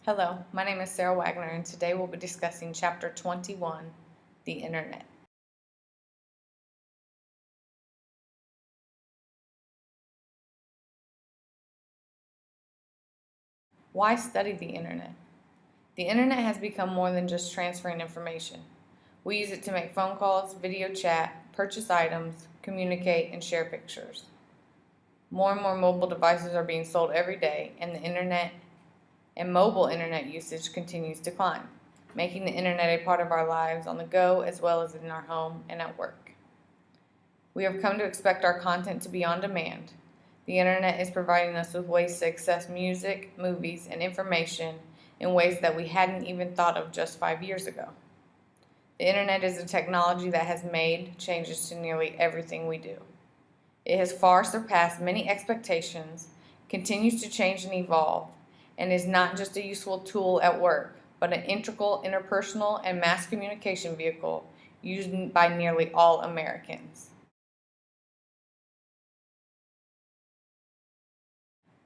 Hello, my name is Sarah Wagner, and today we'll be discussing Chapter 21, the Internet. Why study the Internet? The Internet has become more than just transferring information. We use it to make phone calls, video chat, purchase items, communicate, and share pictures. More and more mobile devices are being sold every day, and the Internet and mobile Internet usage continues to climb, making the Internet a part of our lives on the go as well as in our home and at work. We have come to expect our content to be on demand. The Internet is providing us with ways to access music, movies, and information in ways that we hadn't even thought of just 5 years ago. The Internet is a technology that has made changes to nearly everything we do. It has far surpassed many expectations, continues to change and evolve, and is not just a useful tool at work, but an integral interpersonal and mass communication vehicle used by nearly all Americans.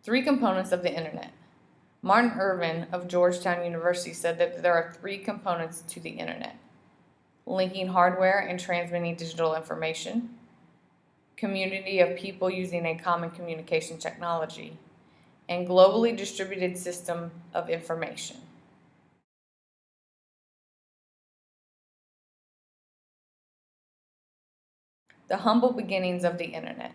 Three components of the Internet. Martin Irvin of Georgetown University said that there are three components to the Internet: linking hardware and transmitting digital information, community of people using a common communication technology, and globally distributed system of information. The humble beginnings of the Internet.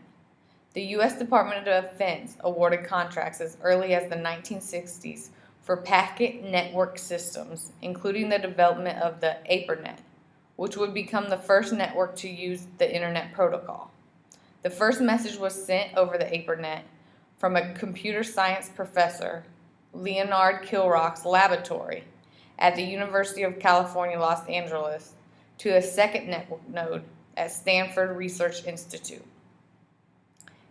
The U.S. Department of Defense awarded contracts as early as the 1960s for packet network systems, including the development of the ARPANET, which would become the first network to use the Internet protocol. The first message was sent over the ARPANET from a computer science professor, Leonard Kilrock's laboratory at the University of California, Los Angeles, to a second network node at Stanford Research Institute.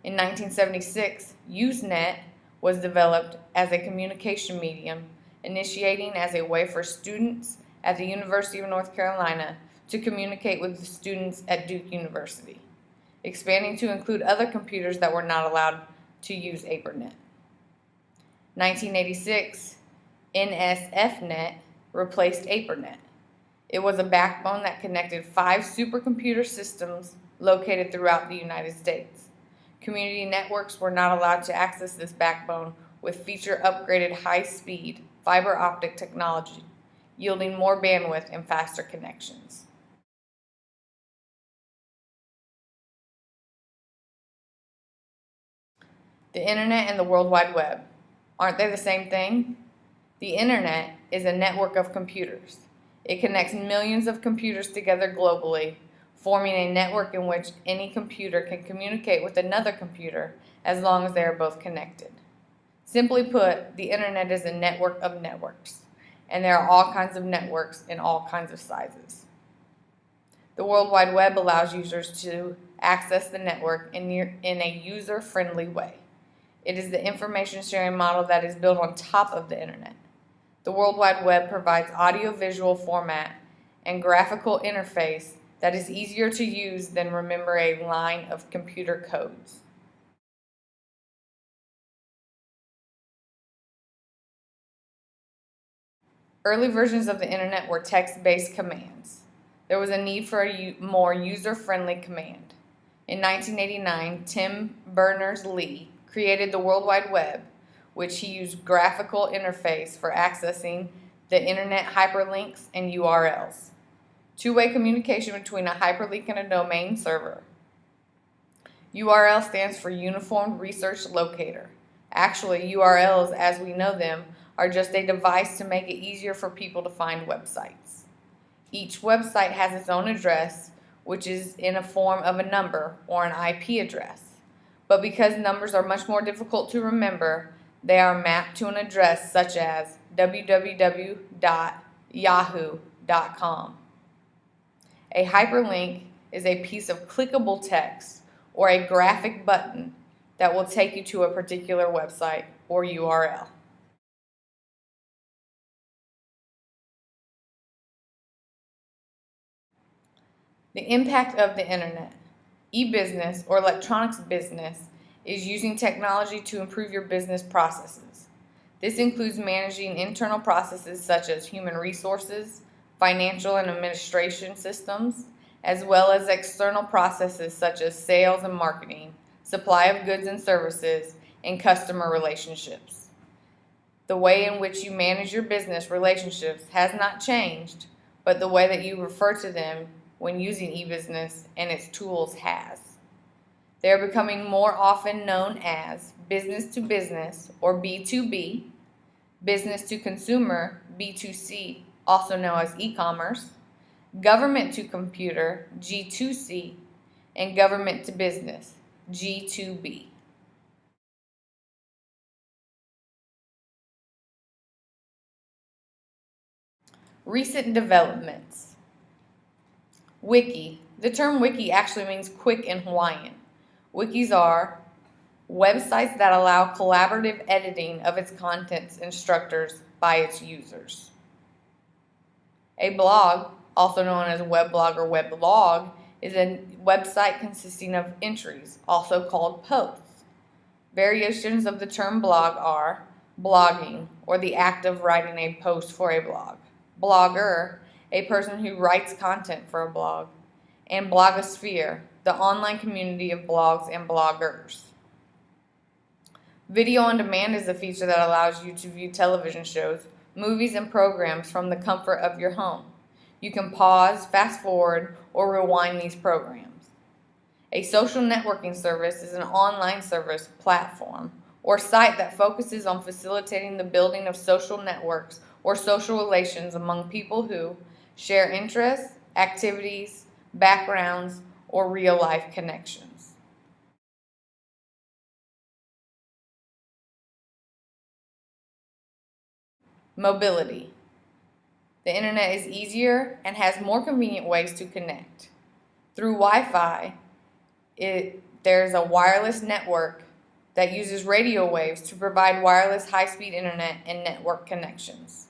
In 1976, Usenet was developed as a communication medium, initiating as a way for students at the University of North Carolina to communicate with the students at Duke University, expanding to include other computers that were not allowed to use ARPANET. 1986, NSFNet replaced ARPANET. It was a backbone that connected 5 supercomputer systems located throughout the United States. Community networks were not allowed to access this backbone with feature-upgraded high-speed fiber optic technology, yielding more bandwidth and faster connections. The Internet and the World Wide Web. Aren't they the same thing? The Internet is a network of computers. It connects millions of computers together globally, forming a network in which any computer can communicate with another computer as long as they are both connected. Simply put, the Internet is a network of networks, and there are all kinds of networks in all kinds of sizes. The World Wide Web allows users to access the network in a user-friendly way. It is the information sharing model that is built on top of the Internet. The World Wide Web provides audio-visual format and graphical interface that is easier to use than remember a line of computer codes. Early versions of the Internet were text-based commands. There was a need for a more user-friendly command. In 1989, Tim Berners-Lee created the World Wide Web, which he used graphical interface for accessing the Internet hyperlinks and URLs. Two-way communication between a hyperlink and a domain server. URL stands for Uniform Research Locator. Actually, URLs, as we know them, are just a device to make it easier for people to find websites. Each website has its own address, which is in a form of a number or an IP address. But because numbers are much more difficult to remember, they are mapped to an address such as www.yahoo.com. A hyperlink is a piece of clickable text or a graphic button that will take you to a particular website or URL. The impact of the Internet. E-business or electronics business is using technology to improve your business processes. This includes managing internal processes such as human resources, financial and administration systems, as well as external processes such as sales and marketing, supply of goods and services, and customer relationships. The way in which you manage your business relationships has not changed, but the way that you refer to them when using eBusiness and its tools has. They are becoming more often known as business to business or B2B, business to consumer B2C, also known as e-commerce, government to computer G2C, and government to business G2B. Recent developments. Wiki. The term wiki actually means quick in Hawaiian. Wikis are websites that allow collaborative editing of its contents and structures by its users. A blog, also known as a weblog or weblog, is a website consisting of entries, also called posts. Variations of the term blog are blogging, or the act of writing a post for a blog; blogger, a person who writes content for a blog; and blogosphere, the online community of blogs and bloggers. Video on demand is a feature that allows you to view television shows, movies, and programs from the comfort of your home. You can pause, fast forward, or rewind these programs. A social networking service is an online service, platform, or site that focuses on facilitating the building of social networks or social relations among people who share interests, activities, backgrounds, or real-life connections. Mobility. The internet is easier and has more convenient ways to connect. Through Wi-Fi, there's a wireless network that uses radio waves to provide wireless high-speed internet and network connections.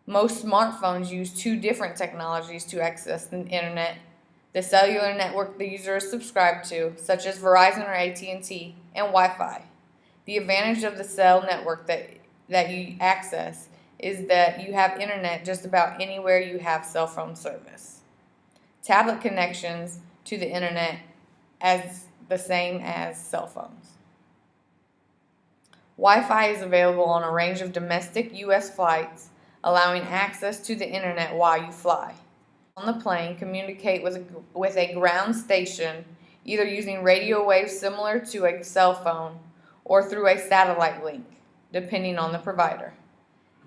Most smartphones use two different technologies to access the internet: the cellular network the user is subscribed to, such as Verizon or AT&T, and Wi-Fi. The advantage of the cell network that you access is that you have internet just about anywhere you have cell phone service. Tablet connections to the internet as the same as cell phones. Wi-Fi is available on a range of domestic U.S. flights, allowing access to the internet while you fly. On the plane, communicate with a ground station, either using radio waves similar to a cell phone or through a satellite link, depending on the provider.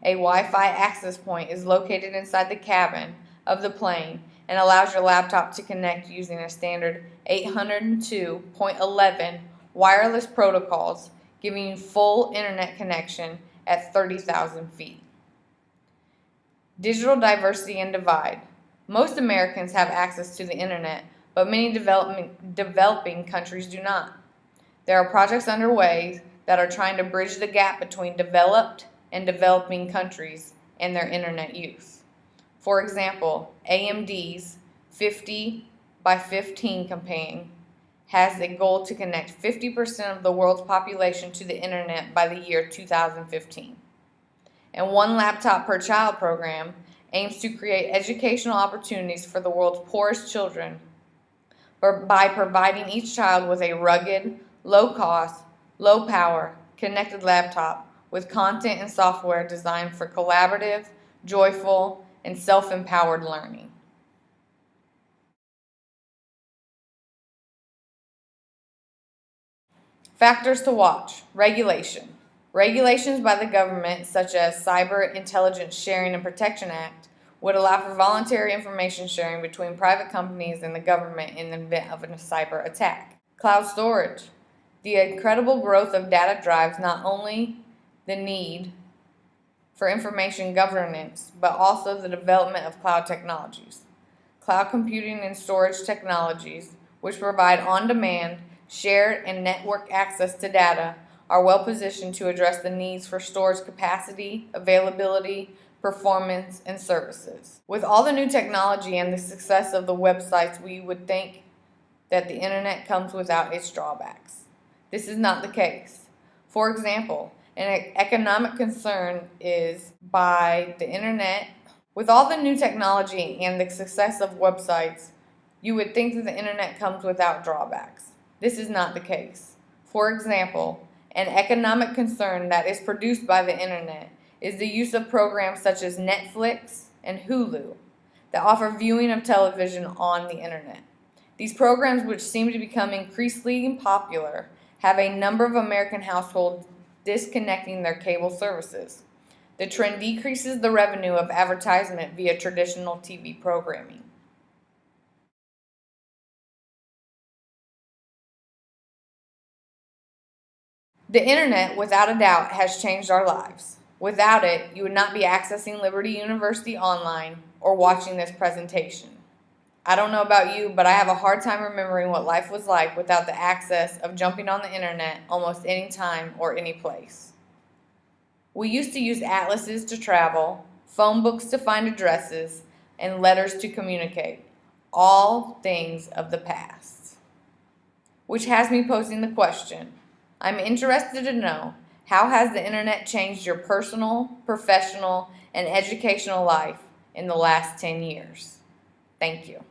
A Wi-Fi access point is located inside the cabin of the plane and allows your laptop to connect using a standard 802.11 wireless protocols, giving you full internet connection at 30,000 feet. Digital diversity and divide. Most Americans have access to the internet, but many developing countries do not. There are projects underway that are trying to bridge the gap between developed and developing countries and their internet use. For example, AMD's 50 by 15 campaign has a goal to connect 50% of the world's population to the internet by the year 2015. And One Laptop Per Child program aims to create educational opportunities for the world's poorest children by providing each child with a rugged, low-cost, low-power, connected laptop with content and software designed for collaborative, joyful, and self-empowered learning. Factors to watch. Regulation. Regulations by the government, such as Cyber Intelligence Sharing and Protection Act, would allow for voluntary information sharing between private companies and the government in the event of a cyber attack. Cloud storage. The incredible growth of data drives not only the need for information governance, but also the development of cloud technologies. Cloud computing and storage technologies, which provide on-demand, shared, and network access to data, are well positioned to address the needs for storage capacity, availability, performance, and services. With all the new technology and the success of the websites, we would think that the internet comes without its drawbacks. This is not the case. For example, An economic concern is by the internet. With all the new technology and the success of websites, you would think that the internet comes without drawbacks. This is not the case. For example, an economic concern that is produced by the internet is the use of programs such as Netflix and Hulu that offer viewing of television on the internet. These programs, which seem to become increasingly popular, have a number of American households disconnecting their cable services. The trend decreases the revenue of advertisement via traditional TV programming. The internet, without a doubt, has changed our lives. Without it, you would not be accessing Liberty University online or watching this presentation. I don't know about you, but I have a hard time remembering what life was like without the access of jumping on the internet almost any time or any place. We used to use atlases to travel, phone books to find addresses, and letters to communicate, all things of the past. Which has me posing the question, I'm interested to know, how has the internet changed your personal, professional, and educational life in the last 10 years? Thank you.